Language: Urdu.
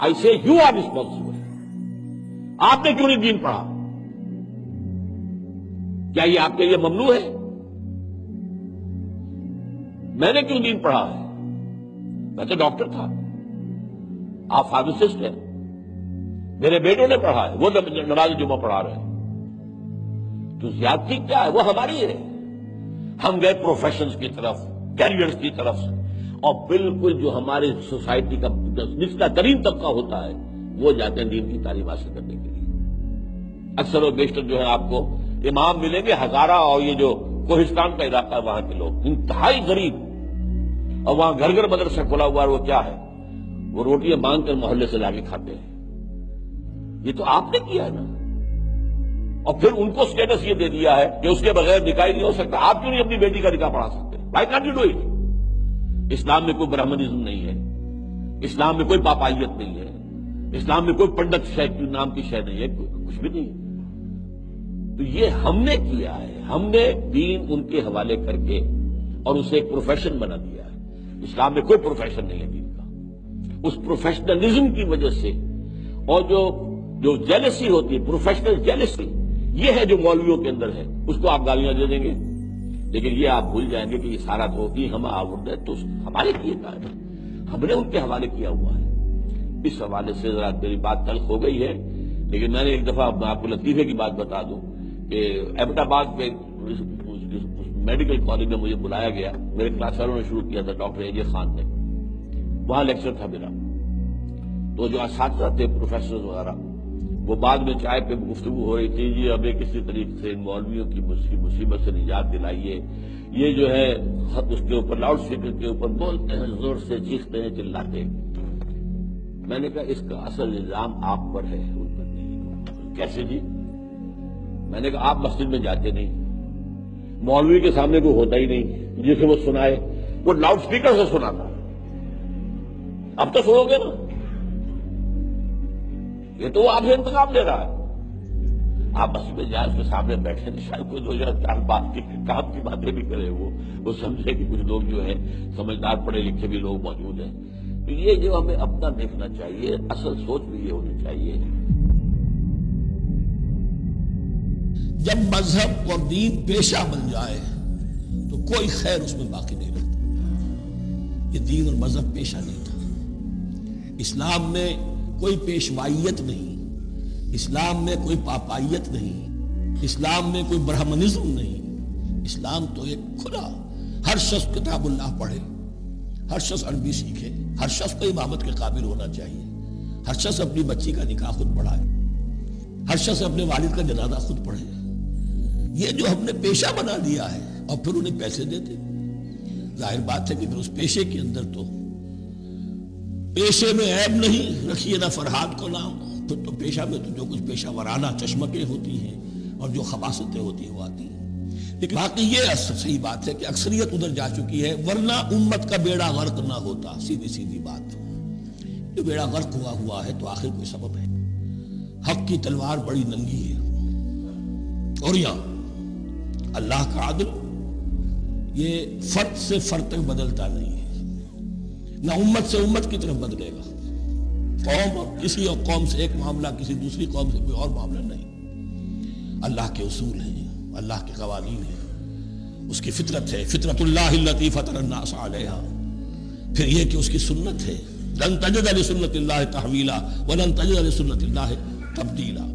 آئی سے یو آر ریسپانسبل. آپ نے کیوں نہیں دین پڑھا؟ کیا یہ آپ کے لیے ممنوع ہے؟ میں نے کیوں دین پڑھا ہے؟ میں تو ڈاکٹر تھا، آپ فارماسسٹ ہیں. میرے بیٹوں نے پڑھا ہے، وہ نماز جمعہ پڑھا رہے ہیں. تو زیادتی کیا ہے؟ وہ ہماری ہے. ہم گئے پروفیشنز کی طرف، کیریئرز کی طرف، اور بالکل جو ہمارے سوسائٹی کا نچلا ترین طبقہ ہوتا ہے وہ جاتے ہیں دین کی تعلیم حاصل کرنے کے لیے. اکثر و بیشتر جو ہے آپ کو امام ملیں گے ہزارہ، اور یہ جو کوہستان کا علاقہ ہے وہاں کے لوگ انتہائی غریب، اور وہاں گھر گھر مدرسہ کھلا ہوا ہے. وہ کیا ہے؟ وہ روٹیاں مانگ کر محلے سے لا کے کھاتے ہیں. یہ تو آپ نے کیا ہے نا. اور پھر ان کو سٹیٹس یہ دے دیا ہے کہ اس کے بغیر نکاح نہیں ہو سکتا. آپ کیوں نہیں اپنی بیٹی کا نکاح پڑھا سکتے؟ Why can't you do it? اسلام میں کوئی برہمنزم نہیں ہے، اسلام میں کوئی پاپائیت نہیں ہے، اسلام میں کوئی پنڈت نام کی شے نہیں ہے، کچھ بھی نہیں. تو یہ ہم نے کیا ہے. ہم نے دین ان کے حوالے کر کے اور اسے ایک پروفیشن بنا دیا ہے. اسلام میں کوئی پروفیشن نہیں ہے دین کا. اس پروفیشنلزم کی وجہ سے، اور جو جیلسی ہوتی ہے، پروفیشنل جیلسی، یہ ہے جو مولویوں کے اندر ہے. اس کو آپ گالیاں دے دیں گے، لیکن یہ آپ بھول جائیں گے کہ یہ سارا تو ہم آورد ہے تو ہمارے کیے کا ہے، ہم نے ان کے حوالے کیا ہوا ہے. اس حوالے سے ذرا میری بات تلخ ہو گئی ہے، لیکن میں نے ایک دفعہ آپ کو لطیفے کی بات بتا دوں کہ احمد آباد میں میڈیکل کالج میں مجھے بلایا گیا. میرے کلاس والوں نے شروع کیا تھا، ڈاکٹر اے جے خان نے. وہاں لیکچر تھا میرا. تو جو اساتذہ تھے، پروفیسر وغیرہ، وہ بعد میں چائے پہ گفتگو ہو رہی تھی، جی ہمیں کسی طریقے سے ان مولویوں کی مصیبت سے نجات دلائیے. یہ جو ہے اس کے اوپر لاؤڈ اسپیکر کے اوپر بولتے ہیں، زور سے چیختے ہیں، چلاتے ہیں. میں نے کہا اس کا اصل الزام آپ پر ہے، ان پر نہیں. کیسے جی؟ میں نے کہا آپ مسجد میں جاتے نہیں، مولوی کے سامنے کوئی ہوتا ہی نہیں جسے وہ سنائے. وہ لاؤڈ اسپیکر سے سناتا. اب تو سنو گے نا. یہ تو وہ آپ سے انتقام لے رہا ہے. آپ مسجد میں جائیں، اس کے سامنے بیٹھے، شاید کوئی دو چار بات کی کام کی باتیں بھی کرے، وہ سمجھے کہ کچھ لوگ جو ہیں سمجھدار پڑھے لکھے بھی لوگ موجود ہیں. تو یہ جو ہمیں اپنا دیکھنا چاہیے، اصل سوچ بھی یہ ہونی چاہیے. جب مذہب اور دین پیشہ بن جائے تو کوئی خیر اس میں باقی نہیں رہتا. یہ دین اور مذہب پیشہ نہیں تھا. اسلام میں کوئی پیشوائیت نہیں، اسلام میں کوئی پاپائیت نہیں، اسلام میں کوئی برہمنزم نہیں. اسلام تو ایک کھلا، ہر شخص کتاب اللہ پڑھے، ہر شخص عربی سیکھے، ہر شخص کو امامت کے قابل ہونا چاہیے، ہر شخص اپنی بچی کا نکاح خود پڑھائے، ہر شخص اپنے والد کا جنازہ خود پڑھے. یہ جو ہم نے پیشہ بنا دیا ہے اور پھر انہیں پیسے دیتے. ظاہر بات ہے کہ پھر اس پیشے کے اندر تو پیشے میں عیب نہیں، رکھیے نہ فرہاد کو نام. پھر تو پیشہ میں تو جو کچھ پیشہ ورانہ چشمکیں ہوتی ہیں اور جو خباثتیں ہوتی ہیں وہ آتی ہیں. لیکن باقی یہ صحیح بات ہے کہ اکثریت ادھر جا چکی ہے، ورنہ امت کا بیڑا غرق نہ ہوتا. سیدھی بات. یہ بیڑا غرق ہوا ہے تو آخر کوئی سبب ہے. حق کی تلوار بڑی ننگی ہے. اور یہاں اللہ کا عدل یہ فرد سے فرد تک بدلتا نہیں ہے، نہ امت سے امت کی طرف بدلے گا. قوم اور کسی اور قوم سے ایک معاملہ، کسی دوسری قوم سے کوئی اور معاملہ نہیں. اللہ کے اصول ہیں، اللہ کے قوانین ہیں، اس کی فطرت ہے. فطرت اللہ التی فطر الناس علیہا. پھر یہ کہ اس کی سنت ہے. لن تجد لسنت اللہ تحویلا ولن تجد لسنت اللہ تبدیلا.